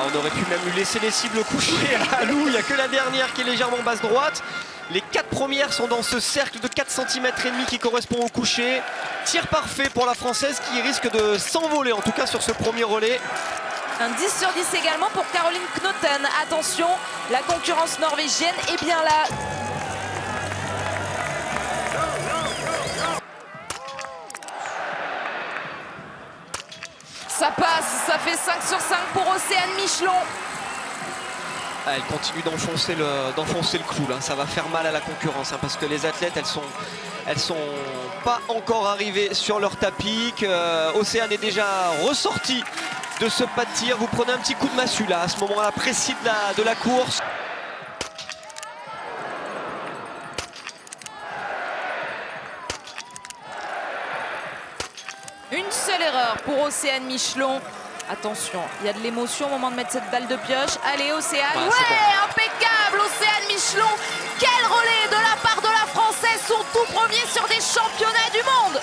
On aurait pu même lui laisser les cibles couchées à Lou. Il n'y a que la dernière qui est légèrement basse droite. Les 4 premières sont dans ce cercle de 4 cm et demi qui correspond au coucher. Tir parfait pour la Française qui risque de s'envoler, en tout cas sur ce premier relais. Un 10 sur 10 également pour Caroline Knotten. Attention, la concurrence norvégienne est bien là. Ça passe, ça fait 5 sur 5 pour Océane Michelon. Elle continue d'enfoncer le clou là. Ça va faire mal à la concurrence parce que les athlètes elles sont pas encore arrivées sur leur tapis. Océane est déjà ressortie de ce pas de tir. Vous prenez un petit coup de massue là à ce moment-là précis de la course. Une seule erreur pour Océane Michelon. Attention, il y a de l'émotion au moment de mettre cette balle de pioche. Allez, Océane. Ouais, bon. Impeccable, Océane Michelon. Quel relais de la part de la Française, son tout premier sur des championnats du monde.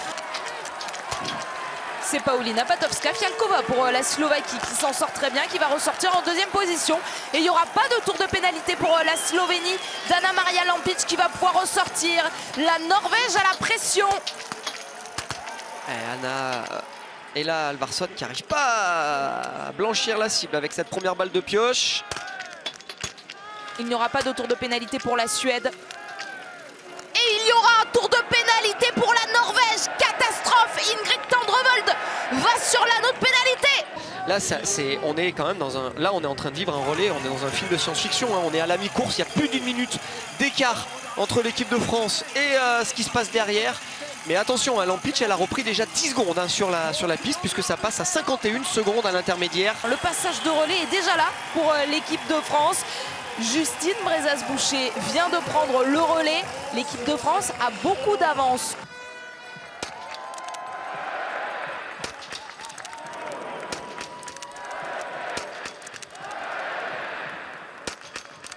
C'est Paulina Patowska-Fialkova pour la Slovaquie qui s'en sort très bien, qui va ressortir en deuxième position. Et il n'y aura pas de tour de pénalité pour la Slovénie d'Anna Maria Lampic qui va pouvoir ressortir. La Norvège à la pression. Anna et là Alvarsson qui n'arrive pas à blanchir la cible avec cette première balle de pioche. Il n'y aura pas de tour de pénalité pour la Suède. Et il y aura un tour de pénalité pour la Norvège. Catastrophe, Ingrid Tendrevold va sur l'anneau de pénalité. Là, on est quand même là, on est en train de vivre un relais, on est dans un film de science-fiction. On est à la mi-course, il y a plus d'1 minute d'écart entre l'équipe de France et ce qui se passe derrière. Mais attention, Lampic, elle a repris déjà 10 secondes sur la piste puisque ça passe à 51 secondes à l'intermédiaire. Le passage de relais est déjà là pour l'équipe de France. Justine Brezas-Boucher vient de prendre le relais. L'équipe de France a beaucoup d'avance.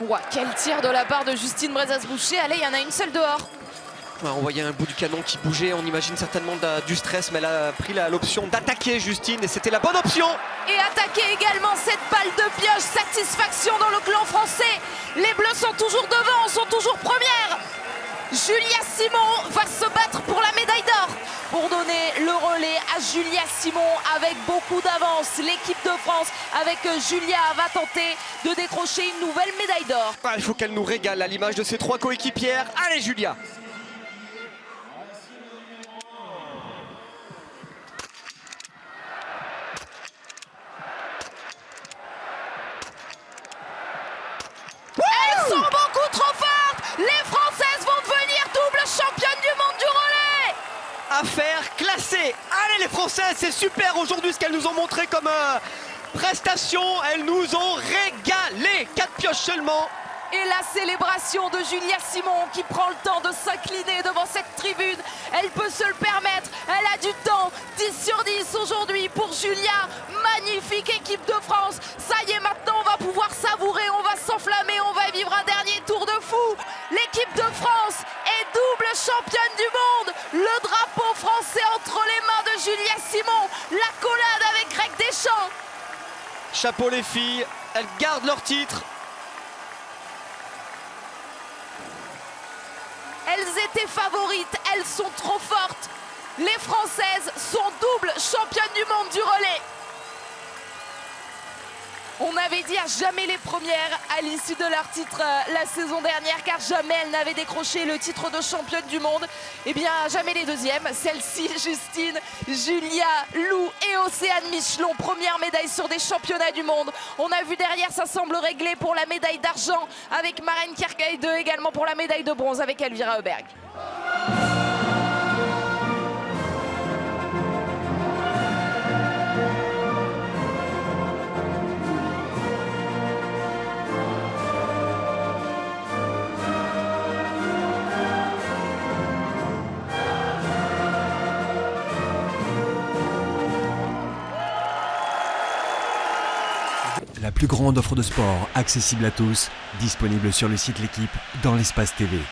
Ouah, quel tir de la part de Justine Brezas-Boucher. Allez, il y en a une seule dehors. On voyait un bout du canon qui bougeait, on imagine certainement du stress, mais elle a pris l'option d'attaquer Justine et c'était la bonne option. Et attaquer également cette balle de pioche, satisfaction dans le clan français. Les Bleus sont toujours devant, sont toujours premières. Julia Simon va se battre pour la médaille d'or. Pour donner le relais à Julia Simon avec beaucoup d'avance. L'équipe de France avec Julia va tenter de décrocher une nouvelle médaille d'or. Il faut qu'elle nous régale à l'image de ses 3 coéquipières. Allez Julia! Elles sont beaucoup trop fortes. Les Françaises vont devenir double championne du monde du relais. Affaire classée. Allez les Françaises, c'est super aujourd'hui ce qu'elles nous ont montré comme prestation. Elles nous ont régalé. 4 pioches seulement. Et la célébration de Julia Simon qui prend le temps de s'incliner devant cette tribune. Elle peut se le permettre, elle a du temps. 10 sur 10 aujourd'hui pour Julia. Magnifique équipe de France. Ça y est, maintenant on va pouvoir savourer, on va s'enflammer, on va vivre un dernier tour de fou. L'équipe de France est double championne du monde. Le drapeau français entre les mains de Julia Simon. L'accolade avec Greg Deschamps. Chapeau les filles, elles gardent leur titre. Elles étaient favorites, elles sont trop fortes. Les Françaises sont double championnes du monde du relais. On avait dit à jamais les premières à l'issue de leur titre la saison dernière, car jamais elles n'avaient décroché le titre de championne du monde. Eh bien, jamais les deuxièmes. Celle-ci, Justine, Julia, Lou et Océane Michelon, première médaille sur des championnats du monde. On a vu derrière, ça semble réglé pour la médaille d'argent avec Maren Kierkeide, également pour la médaille de bronze avec Elvira Heuberg. La plus grande offre de sport accessible à tous, disponible sur le site L'Équipe dans l'espace TV.